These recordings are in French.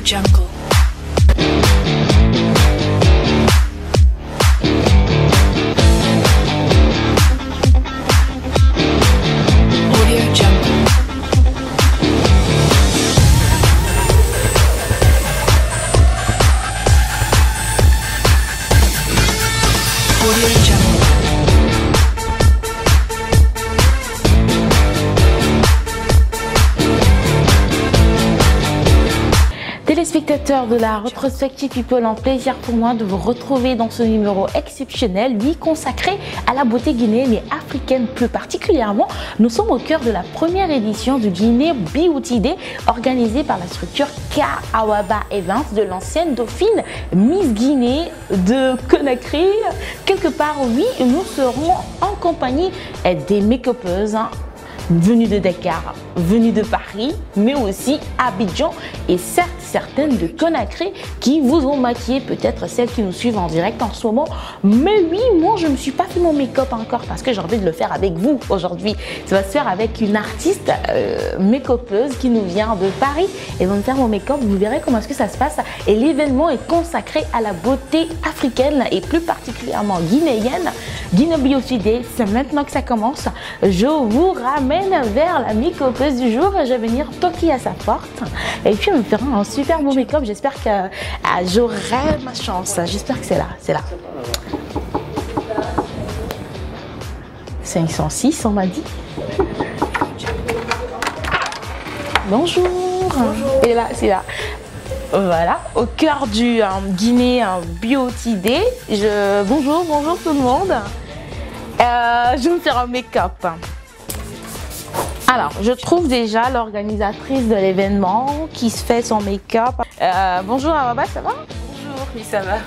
Jungle. Téléspectateurs de la rétrospective People, un plaisir pour moi de vous retrouver dans ce numéro exceptionnel, lui consacré à la beauté guinéenne et africaine plus particulièrement. Nous sommes au cœur de la première édition du Guinée Beauty Day organisée par la structure Kawaba Events de l'ancienne dauphine Miss Guinée de Conakry. Quelque part, oui, nous serons en compagnie des make-upeuses venues de Dakar, venues de Paris, mais aussi Abidjan et certes certaines de Conakry qui vous ont maquillé, peut-être celles qui nous suivent en direct en ce moment. Mais oui, moi je ne me suis pas fait mon make-up encore parce que j'ai envie de le faire avec vous aujourd'hui. Ça va se faire avec une artiste make-upeuse qui nous vient de Paris et va me faire mon make-up. Vous verrez comment est-ce que ça se passe. Et l'événement est consacré à la beauté africaine et plus particulièrement guinéenne. Guinée Beauty Day, c'est maintenant que ça commence. Je vous ramène vers la make-upeuse du jour. Je vais venir toquer à sa porte et puis on me fera un super beau make-up. J'espère que j'aurai ma chance. J'espère que c'est là. C'est là. 506, on m'a dit. Bonjour. Bonjour. Et là, c'est là. Voilà, au cœur du Guinée Beauty Day. Bonjour tout le monde. Je vais me faire un make-up. Alors, je trouve déjà l'organisatrice de l'événement qui se fait son make-up. Bonjour Awaba, ça va? Bonjour, oui ça va.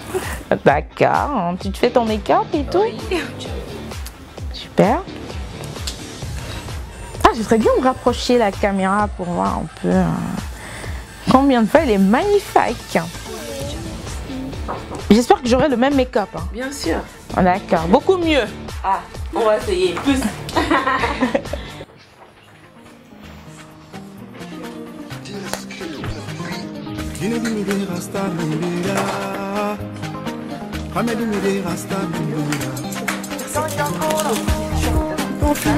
D'accord, tu te fais ton make-up et tout? Oui. Super. Ah, je voudrais bien me rapprocher la caméra pour voir un peu combien de fois elle est magnifique. J'espère que j'aurai le même make-up. Bien sûr. D'accord, beaucoup mieux. Ah, on va essayer. Plus.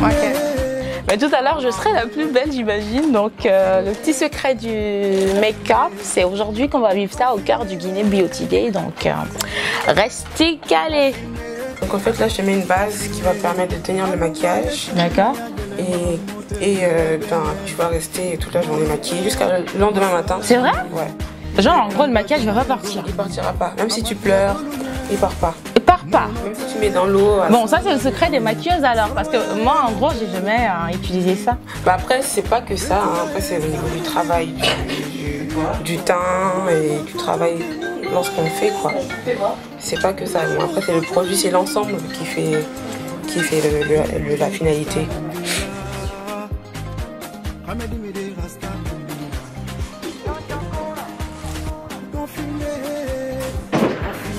Okay. Mais tout à l'heure, je serai la plus belle, j'imagine. Donc, le petit secret du make-up, c'est aujourd'hui qu'on va vivre ça au cœur du Guinée Beauty Day. Donc, restez calés. Donc, en fait, là, je te mets une base qui va permettre de tenir le maquillage. D'accord. Et tu vas rester toute la journée maquillée jusqu'à le lendemain matin. C'est vrai? Ouais. Genre, en gros, le maquillage va pas partir. Il partira pas. Même si tu pleures, il part pas. Il part pas. Même si tu mets dans l'eau. Bon, ça, c'est le secret des maquilleuses alors. Parce que moi, en gros, j'ai jamais utilisé ça. Bah après, c'est pas que ça. Hein. Après, c'est au niveau du travail, du teint et du travail lorsqu'on fait, quoi. C'est pas que ça. Bon, après, c'est le produit, c'est l'ensemble qui fait la finalité.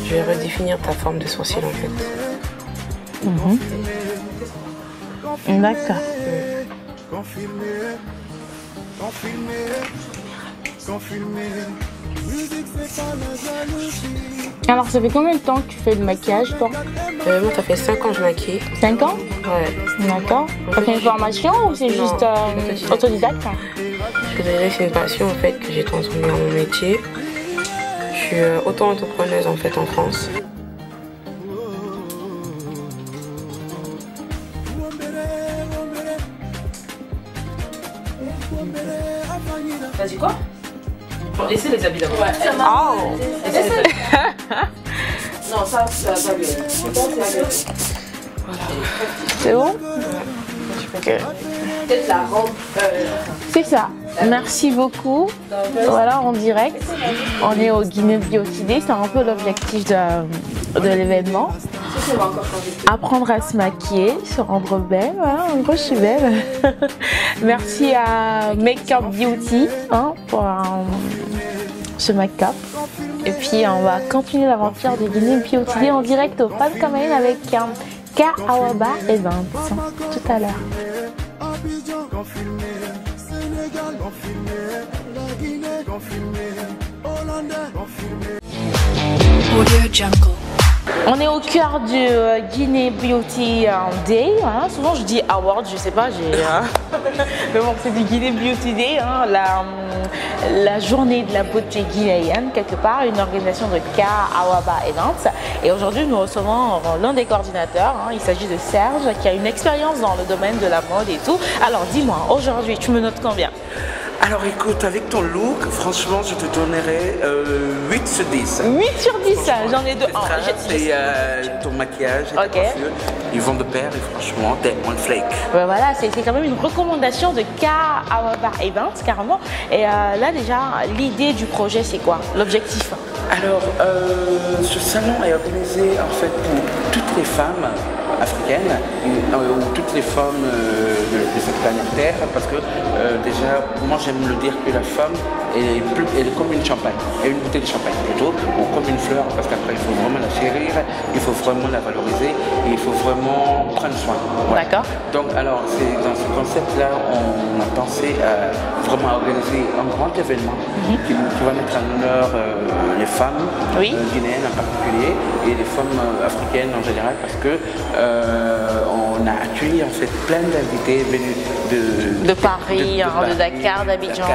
Je vais redéfinir ta forme de sourcil en fait. D'accord. Alors, ça fait combien de temps que tu fais le maquillage, toi? Moi, ça fait 5 ans que je maquille. 5 ans? Ouais. D'accord. T'as fait une formation ou c'est juste autodidacte? C'est une passion en fait que j'ai transformée en mon métier. Je suis auto-entrepreneuse en fait en France. T'as dit quoi? Laissez les habits d'abord. Ouais. Oh. Non, ça va lui. Voilà. C'est bon? Ok. Peut-être la robe. C'est ça. Merci beaucoup. Voilà, en direct. On est au Guinée Beauty Day. C'est un peu l'objectif de l'événement. Apprendre à se maquiller, se rendre belle. Voilà, en gros, je suis belle. Merci à Make-up Beauty pour ce make-up. Et puis, on va continuer l'aventure du Guinée Beauty Day en direct au Fan Cameroun avec Kawaba Events tout à l'heure. Sénégal, la Guinée, On est au cœur du Guinée Beauty Day. Hein. Souvent je dis award, je sais pas, mais bon, c'est du Guinée Beauty Day, hein, la journée de la beauté guinéenne, quelque part, une organisation de K Awaba Events. Et aujourd'hui, nous recevons l'un des coordinateurs. Hein, il s'agit de Serge, qui a une expérience dans le domaine de la mode et tout. Alors, dis-moi, aujourd'hui, tu me notes combien? Alors écoute, avec ton look, franchement, je te donnerais 8 sur 10. 8 sur 10, j'en ai deux. Et ton maquillage et ta coiffure, ils vont de pair et franchement, t'es on flake. Ouais, voilà, c'est quand même une recommandation de K Awaba Events, carrément. Et là, déjà, l'idée du projet, c'est quoi? L'objectif? Alors, ce salon est organisé en fait pour toutes les femmes africaines ou toutes les femmes de cette planète Terre, parce que déjà, moi j'aime le dire que la femme elle est comme une champagne, une bouteille de champagne plutôt, ou comme une fleur, parce qu'après il faut vraiment la chérir, il faut vraiment la valoriser et il faut vraiment prendre soin. Voilà. D'accord. Donc alors, c'est dans ce concept-là, on a pensé à vraiment organiser un grand événement qui va mettre en honneur les femmes guinéennes en particulier et les femmes africaines en général, parce que on a accueilli en fait plein d'invités venus de Paris, de Dakar, d'Abidjan.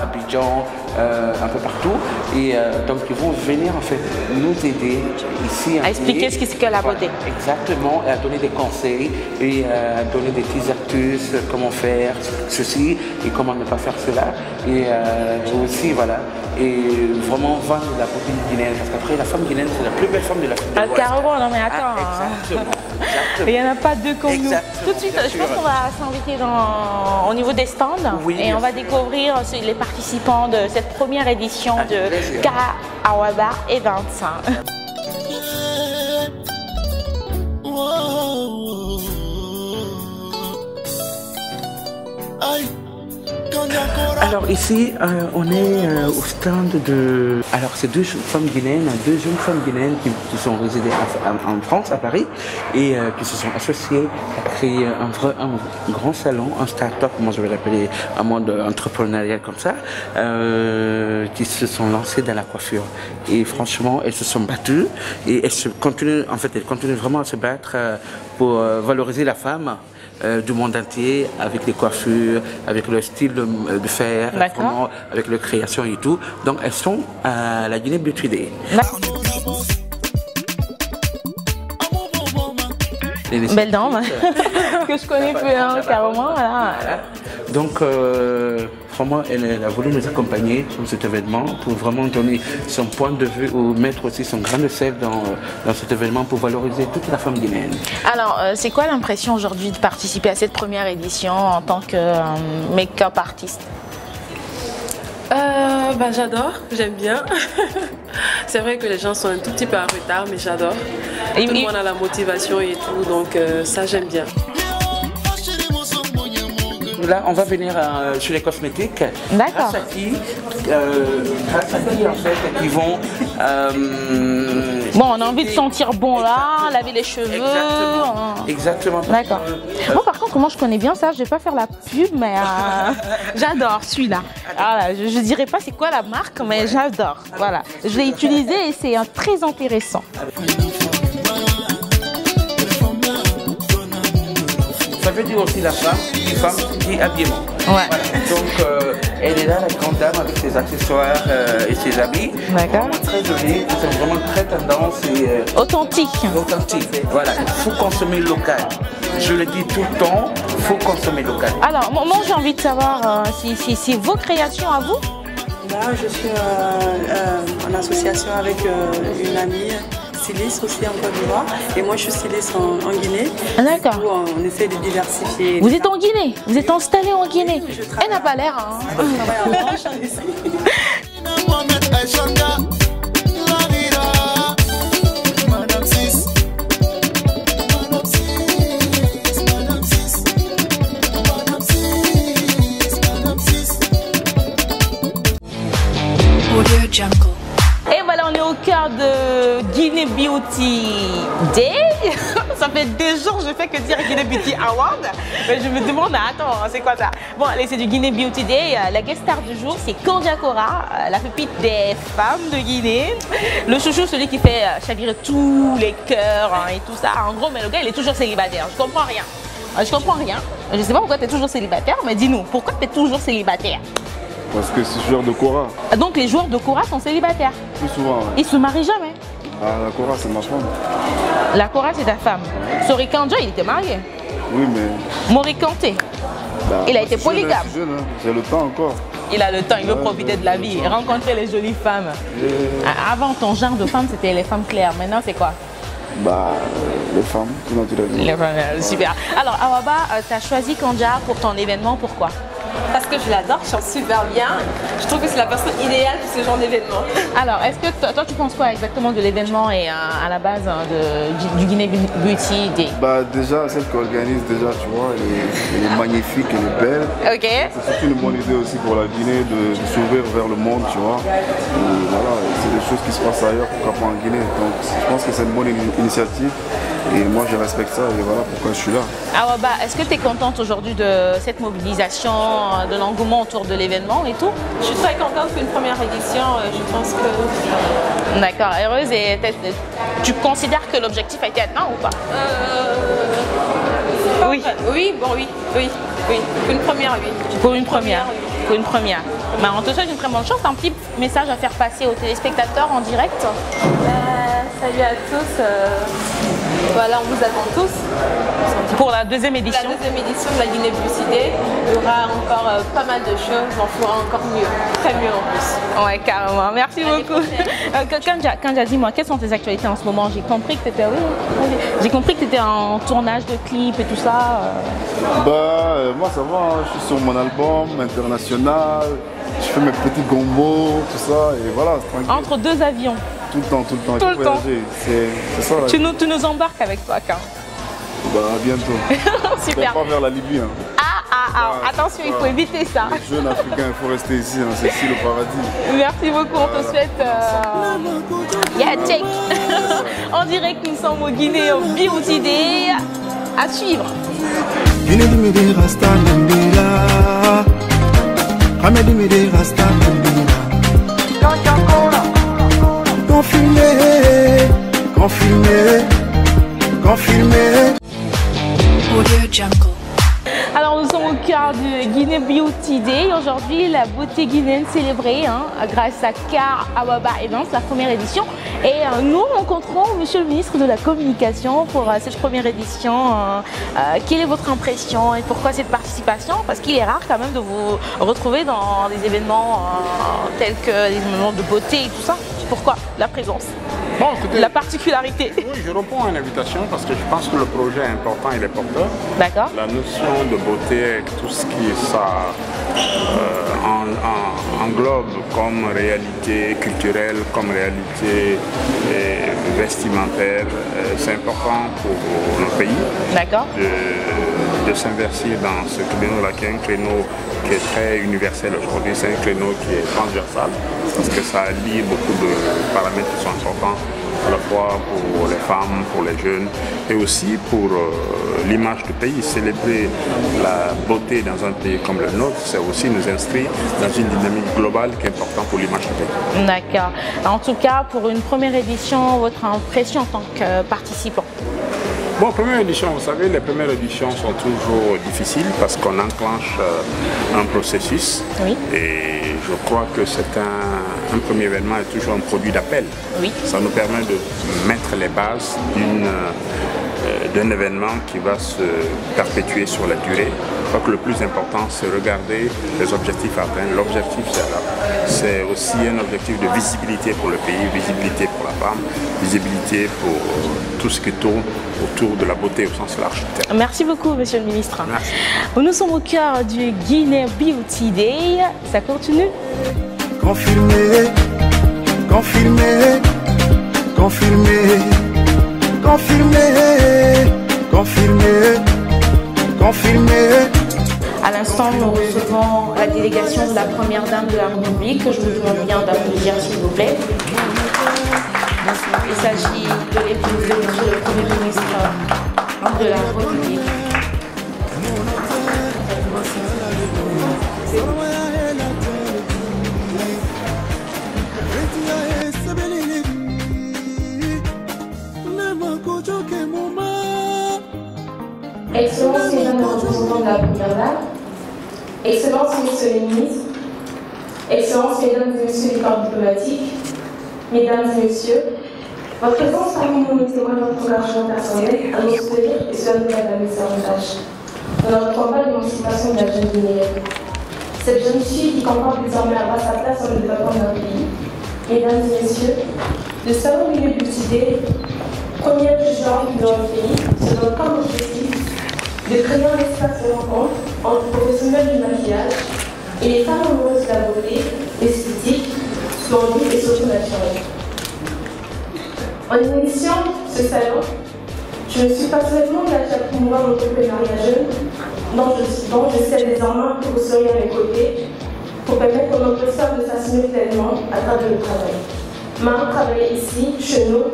Abidjan, un peu partout. Et donc ils vont venir en fait nous aider ici à expliquer ce qu'est la beauté. Exactement, et à donner des conseils et à donner des petites astuces, comment faire ceci et comment ne pas faire cela. Et aussi voilà. Et vraiment vendre la beauté guinéenne, parce qu'après la femme guinéenne c'est la plus belle femme de l'Afrique de l'Ouest. Carrément, non mais attends. Exactement. Il n'y en a pas deux comme nous. Tout de suite, je pense qu'on va s'inviter au niveau des stands et on va découvrir les participants de cette première édition de K Awaba Events. Alors ici, on est au stand de... Alors c'est deux femmes guinéennes, deux jeunes femmes guinéennes qui sont résidées en France, à Paris, et qui se sont associées à créer un grand salon, un start-up, moi je vais l'appeler un monde entrepreneurial comme ça, qui se sont lancées dans la coiffure. Et franchement, elles se sont battues et elles continuent vraiment à se battre pour valoriser la femme du monde entier, avec les coiffures, avec le style de faire, vraiment, avec la création et tout. Donc elles sont à la Guinée Beauty Day. Belle dame, que je connais peu, hein, carrément. Voilà. Donc, vraiment, elle a voulu nous accompagner sur cet événement pour vraiment donner son point de vue ou mettre aussi son grain de sel dans cet événement pour valoriser toute la femme guinéenne. Alors, c'est quoi l'impression aujourd'hui de participer à cette première édition en tant que make-up artiste? J'adore, j'aime bien. C'est vrai que les gens sont un tout petit peu en retard, mais j'adore. Tout le monde a la motivation et tout, donc ça j'aime bien. Là, on va venir sur les cosmétiques. D'accord. Grâce à qui en fait, ils vont... bon, on a envie de sentir bon là, laver les cheveux. Exactement. D'accord. Moi, par contre, moi, je connais bien ça. Je vais pas faire la pub, mais j'adore celui-là. Voilà, je dirais pas c'est quoi la marque, mais j'adore. Voilà. Je l'ai utilisé et c'est très intéressant. Ça veut dire aussi la femme qui habillement. Ouais. Voilà. Donc elle est là, la grande dame, avec ses accessoires et ses habits. D'accord. Très jolie, c'est vraiment très tendance et authentique. Authentique. Voilà, il faut consommer local. Je le dis tout le temps, il faut consommer local. Alors, moi j'ai envie de savoir si c'est vos créations à vous. Là, je suis en association avec une amie. Styliste aussi en Côte d'Ivoire et moi je suis styliste en Guinée. D'accord. On essaie de diversifier. Vous êtes en Guinée? Vous êtes installé en Guinée? Elle n'a pas l'air. Hein. Je travaille en branche ici. Et voilà, on est au au cœur de Guinée Beauty Day. Ça fait 2 jours, je fais que dire Guinée Beauty Award. Mais je me demande, attends, c'est quoi ça? Bon, allez, c'est du Guinée Beauty Day. La guest star du jour, c'est Kandia Kora, la pépite des femmes de Guinée. Le chouchou, celui qui fait chavirer tous les cœurs et tout ça. En gros, mais le gars, il est toujours célibataire. Je comprends rien. Je comprends rien. Je sais pas pourquoi tu es toujours célibataire, mais dis-nous, pourquoi tu es toujours célibataire? Parce que c'est joueur de Kora. Donc les joueurs de Kora sont célibataires? Plus souvent, ouais. Ils se marient jamais? Ah, la Kora, c'est ma femme. La Kora, c'est ta femme. Sori Kandia, il était marié. Oui, mais... Mori Kanté, bah, il a été polygame. Je suis jeune, hein. J'ai le temps encore. Il a le temps, il veut profiter de la vie, rencontrer les jolies femmes. Avant, ton genre de femme, c'était les femmes claires. Maintenant, c'est quoi? Bah, les femmes, tout naturellement. Les femmes, super. Alors, Awaba, tu as choisi Kandia pour ton événement, pourquoi? Parce que je l'adore, je chante super bien. Je trouve que c'est la personne idéale pour ce genre d'événement. Alors, est-ce que toi, tu penses quoi exactement de l'événement et à la base du Guinée Beauty Day? Bah, déjà, celle qui organise, déjà, tu vois, elle est magnifique, elle est belle. Ok. C'est surtout une bonne idée aussi pour la Guinée de s'ouvrir vers le monde, tu vois. Et voilà, c'est des choses qui se passent ailleurs, pourquoi pas en Guinée. Donc, je pense que c'est une bonne initiative. Et moi, je respecte ça et voilà pourquoi je suis là. Awaba, est-ce que tu es contente aujourd'hui de cette mobilisation, de l'engouement autour de l'événement et tout? Je suis très contente pour une première édition. Je pense que... D'accord, heureuse. Et tu considères que l'objectif a été atteint ou pas? Oui. Oui, bon, oui. Pour une première, oui. Pour une première. Pour une première. Bah, on te souhaite une très bonne chance. Un petit message à faire passer aux téléspectateurs en direct. Salut à tous. Voilà, on vous attend tous. Pour la deuxième édition. La deuxième édition de la Guinée Beauty Day. Il y aura encore pas mal de choses. On fera encore mieux. Très mieux en plus. Ouais, carrément. Merci beaucoup. Kandia, dis-moi, quelles sont tes actualités en ce moment? J'ai compris que tu étais... J'ai compris que tu étais en tournage de clips et tout ça. Bah, moi ça va, hein. Je suis sur mon album international. Je fais mes petits gombos, tout ça. Et voilà, c'est tranquille. Entre 2 avions. Tout le temps. Tout le temps. C'est ça. Tu nous embarques avec toi, Kan. Bah, à bientôt. Super. Pas vers la Libye. Hein. Attention, il faut éviter ça. Les jeunes africains, il faut rester ici. Hein. C'est ici le paradis. Merci beaucoup. On te souhaite. Check. On dirait que nous sommes au Guinée au Beauty Day. À suivre. Confirmé. Alors nous sommes au cœur du Guinée Beauty Day. Aujourd'hui, la beauté guinéenne célébrée grâce à Car Awaba Events, la première édition. Et nous rencontrons Monsieur le ministre de la Communication pour cette première édition. Quelle est votre impression et pourquoi cette participation? Parce qu'il est rare quand même de vous retrouver dans des événements tels que des événements de beauté et tout ça. Pourquoi la présence? Bon, écoutez, la particularité. Oui, je réponds à l'invitation parce que je pense que le projet est important, il est porteur. D'accord. La notion de beauté, tout ce qui ça englobe comme réalité culturelle, comme réalité vestimentaire, c'est important pour nos pays. D'accord. De s'investir dans ce créneau-là, qui est un créneau qui est très universel aujourd'hui, c'est un créneau qui est transversal, parce que ça lie beaucoup de paramètres qui sont importants, à la fois pour les femmes, pour les jeunes, et aussi pour l'image du pays. Célébrer la beauté dans un pays comme le nôtre, c'est aussi nous inscrire dans une dynamique globale qui est importante pour l'image du pays. D'accord. En tout cas, pour une première édition, votre impression en tant que participant? Bon, première édition, vous savez, les premières éditions sont toujours difficiles parce qu'on enclenche un processus. Oui. Et je crois que c'est un premier événement est toujours un produit d'appel. Oui. Ça nous permet de mettre les bases d'un événement qui va se perpétuer sur la durée. Je crois que le plus important, c'est regarder les objectifs à atteindre. L'objectif, c'est aussi un objectif de visibilité pour le pays, visibilité pour la femme, visibilité pour tout ce qui tourne autour de la beauté au sens large. Merci beaucoup, Monsieur le Ministre. Merci. Nous sommes au cœur du Guinée Beauty Day. Ça continue. Confirmé, confirmé, confirmé, confirmé, confirmé, confirmé. À l'instant, nous recevons la délégation de la première dame de la République, que je vous demande bien d'applaudir s'il vous plaît. Il s'agit de l'épouse de monsieur le Premier ministre de la République. Excellences, mesdames les représentants de la première dame, Excellences, messieurs les ministres, Excellences, mesdames et messieurs les corps diplomatiques, mesdames et messieurs, votre présence parmi nous est témoin de votre engagement personnel à nos soutenir et cela nous réclame davantage. Dans notre combat d'émancipation de la jeune guinéenne, cette jeune fille qui comprend désormais avoir sa place dans le développement de notre pays, mesdames et messieurs, le salon du début d'idées, première jugeante dans le pays, se donne comme objectif de créer un espace de rencontre entre professionnels du maquillage et les femmes amoureuses de la beauté, esthétique, splendide et socio-naturelle. En initiant ce salon, je me suis personnellement engagée à promouvoir l'entrepreneuriat jeune, dont je sais désormais que vous seriez à mes côtés pour permettre aux entrepreneurs de s'assumer pleinement à travers le travail. Maman travaillait ici, chez nous,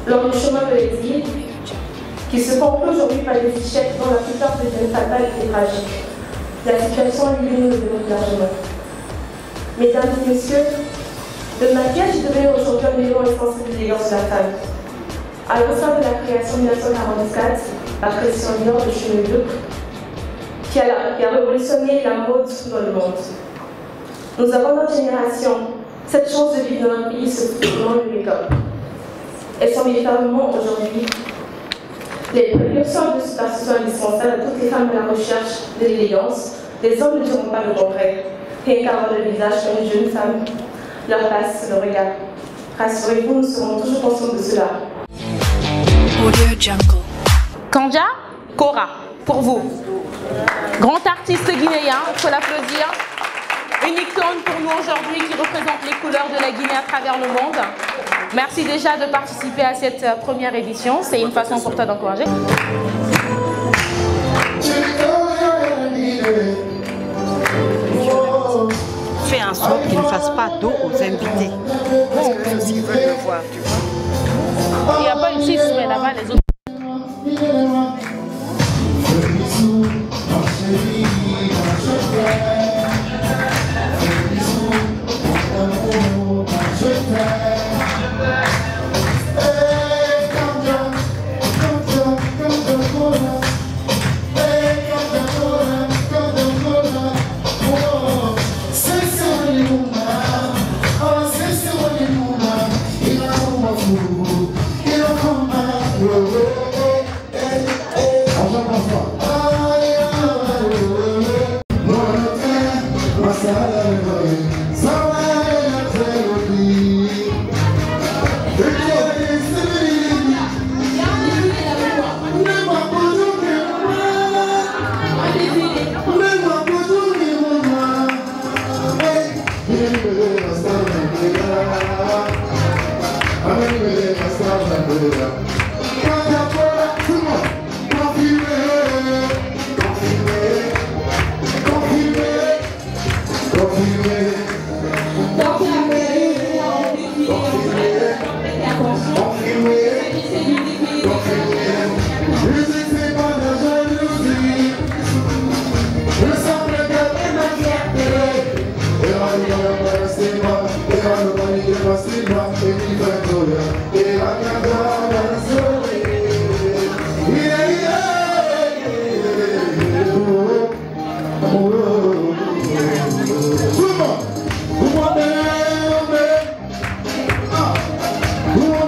lors du chemin de l'exil, qui se conclut aujourd'hui par des échecs dont la plupart deviennent fatales et tragiques. La situation lui nous démontre largement. Mesdames et messieurs, le maquillage est devenu aujourd'hui un élément essentiel de l'élégance de la femme. À l'instar de la création de 1944 par Christian Dior de chez Leduc, qui a révolutionné la mode dans le monde. Nous avons notre génération cette chance de vivre dans un pays se trouvant le make-up. Elles sont véritablement aujourd'hui les précurseurs de superstitions indispensables à toutes les femmes de la recherche de l'élégance. Les hommes ne diront pas le contraire. Rien qu'à voir le visage d'une jeune femme, leur place, le regard. Rassurez-vous, nous serons toujours conscients de cela. Kandja Kora, pour vous. Grand artiste guinéen, il faut l'applaudir. Une icône pour nous aujourd'hui qui représente les couleurs de la Guinée à travers le monde. Merci déjà de participer à cette première édition. C'est une façon pour toi d'encourager. Fais en sorte qu'il ne fasse pas d'eau aux invités. Parce que eux aussi veulent le voir, tu vois. Il n'y a pas une fille, mais là-bas, les autres. Who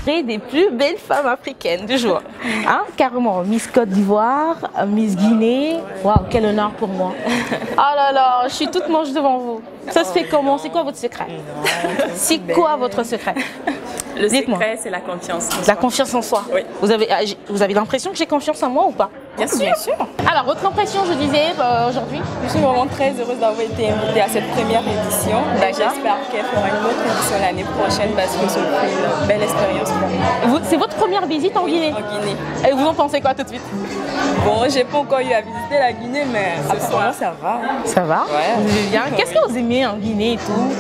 Des plus belles femmes africaines du jour. Hein, carrément, Miss Côte d'Ivoire, Miss Guinée. Waouh, quel honneur pour moi. Oh là là, je suis toute manche devant vous. Ça se fait comment? C'est quoi votre secret? C'est quoi votre secret? Le secret, c'est la confiance en soi. La confiance en soi. Oui. Vous avez l'impression que j'ai confiance en moi ou pas? Bien sûr. Alors, votre impression, je disais, aujourd'hui? Je suis vraiment très heureuse d'avoir été invitée à cette première édition. J'espère qu'elle fera une autre édition l'année prochaine parce que ce fut une belle expérience pour moi. C'est votre première visite en Guinée? En Guinée. Et vous en pensez quoi tout de suite? Bon, j'ai pas encore eu à visiter la Guinée, mais apparemment ça va. Ça va? Ouais. Vous aimez bien? Qu'est-ce que vous aimez en Guinée et tout?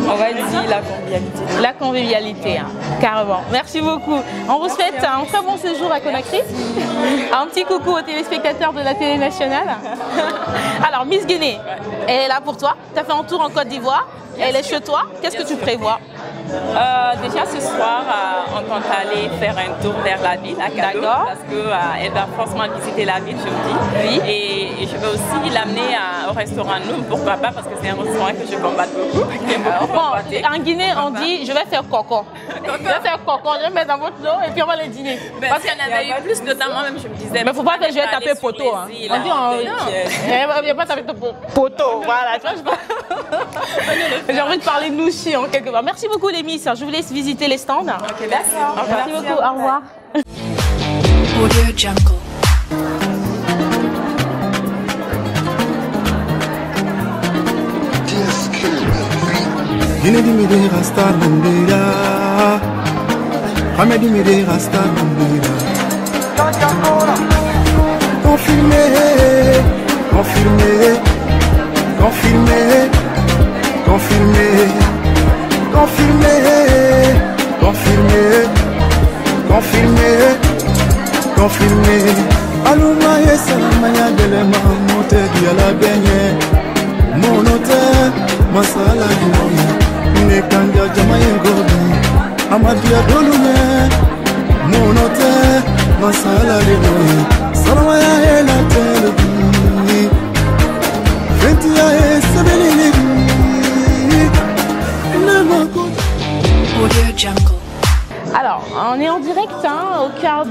On va dire la convivialité. La convivialité, hein, carrément. Merci beaucoup. On vous souhaite un très bon séjour à Conakry. Un petit coucou aux téléspectateurs de la télé nationale. Alors, Miss Guinée, elle est là pour toi. Tu as fait un tour en Côte d'Ivoire. Elle est chez toi. Qu'est-ce que tu prévois? Déjà ce soir, on compte aller faire un tour vers la ville à Kado parce qu'elle va forcément visiter la ville, je vous dis. Oui. Et je vais aussi l'amener au restaurant Noum, pourquoi pas, parce que c'est un restaurant que je combate beaucoup. En Guinée, on dit je vais faire coco. Je vais faire coco, je vais mettre dans votre nom et puis on va le dîner. Parce qu'il y en avait eu plus de temps, moi-même je me disais. Mais faut pas que je vais taper poteau. Hein. On dit il n'y a pas taper poteau. Voilà, tu vois, j'ai envie de parler de nouchi en quelque part. Merci beaucoup les Miss, je vous laisse visiter les stands. Ok, d'accord. Merci beaucoup, au revoir. Dinedimide rasta nambira, Hamedimide rasta nambira. Confirmé, confirmé, confirmé, confirmé, confirmé, confirmé, confirmé, confirmé. Aluma yesalamanya delema mote diala benye, monote masala dinoya. Nekanga jamaye gobe, amadia dolume, monote masala dinoya. Salamaya ela telebi, fentia esebelili, nema. Alors, on est en direct au cœur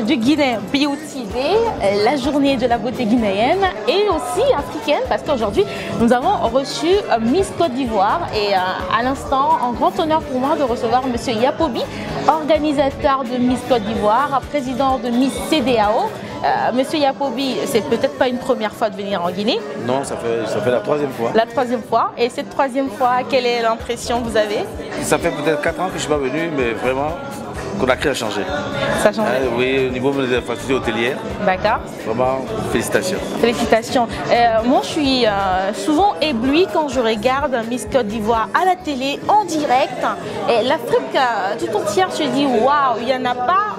du Guinée Beauty Day, la journée de la beauté guinéenne et aussi africaine parce qu'aujourd'hui, nous avons reçu Miss Côte d'Ivoire et à l'instant, en grand honneur pour moi de recevoir Monsieur Yapobi, organisateur de Miss Côte d'Ivoire, président de Miss CEDEAO. Monsieur Yapobi, c'est peut-être pas une première fois de venir en Guinée. Non, ça fait la troisième fois. La troisième fois. Et cette troisième fois, quelle est l'impression que vous avez? Ça fait peut-être 4 ans que je ne suis pas venu, mais vraiment, Conakry a changé. Ça a changé? Oui, au niveau des infrastructures hôtelières. D'accord. Vraiment, félicitations. Félicitations. Moi, je suis souvent éblouie quand je regarde Miss Côte d'Ivoire à la télé, en direct. Et l'Afrique tout entière se dit, waouh, il n'y en a pas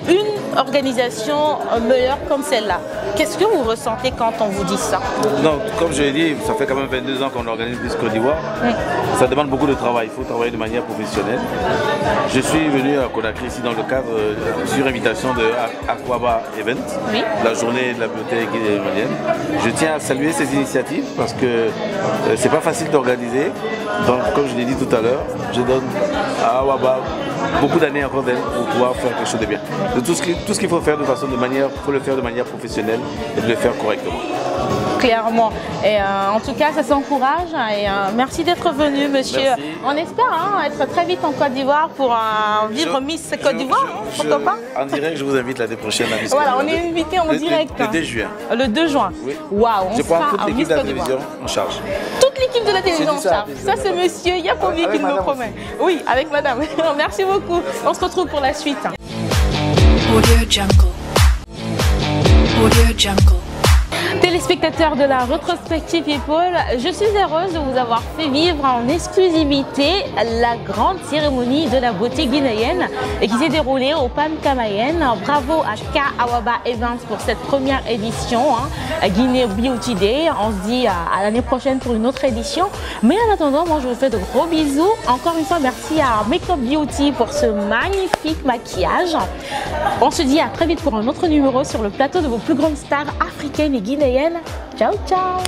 une organisation meilleure comme celle-là. Qu'est-ce que vous ressentez quand on vous dit ça? Non, comme je l'ai dit, ça fait quand même 22 ans qu'on organise Miss Côte d'Ivoire. Oui. Ça demande beaucoup de travail, il faut travailler de manière professionnelle. Je suis venu à Conakry ici dans le cadre, sur invitation de Aquaba Event, oui. La journée de la beauté guinéenne. Je tiens à saluer ces initiatives parce que c'est pas facile d'organiser. Donc, comme je l'ai dit tout à l'heure, je donne à Awaba beaucoup d'années encore d'elle pour pouvoir faire quelque chose de bien. De tout ce qu'il faut faire faut le faire de manière professionnelle et de le faire correctement. Clairement. Et en tout cas, ça s'encourage. Et merci d'être venu, monsieur. Merci. On espère être très vite en Côte d'Ivoire pour vivre Miss Côte d'Ivoire. Pourquoi pas? En direct, je vous invite l'année prochaine à Miss Côte d'Ivoire. Voilà, on est invité en direct. Le 2 juin. Le 2 juin. Oui. Waouh, je prends toute l'équipe de la télévision en charge. Toute l'équipe de la télévision en charge. Ça, c'est monsieur Yapobi qui me promet. Oui, avec madame. Merci beaucoup. On se retrouve pour la suite. Téléspectateurs de la rétrospective People, je suis heureuse de vous avoir fait vivre en exclusivité la grande cérémonie de la beauté guinéenne qui s'est déroulée au Pan Kamayen. Bravo à K Awaba Events pour cette première édition, Guinée Beauty Day. On se dit à l'année prochaine pour une autre édition. Mais en attendant, moi je vous fais de gros bisous. Encore une fois, merci à Make Up Beauty pour ce magnifique maquillage. On se dit à très vite pour un autre numéro sur le plateau de vos plus grandes stars africaines et guinéennes. Ciao, ciao.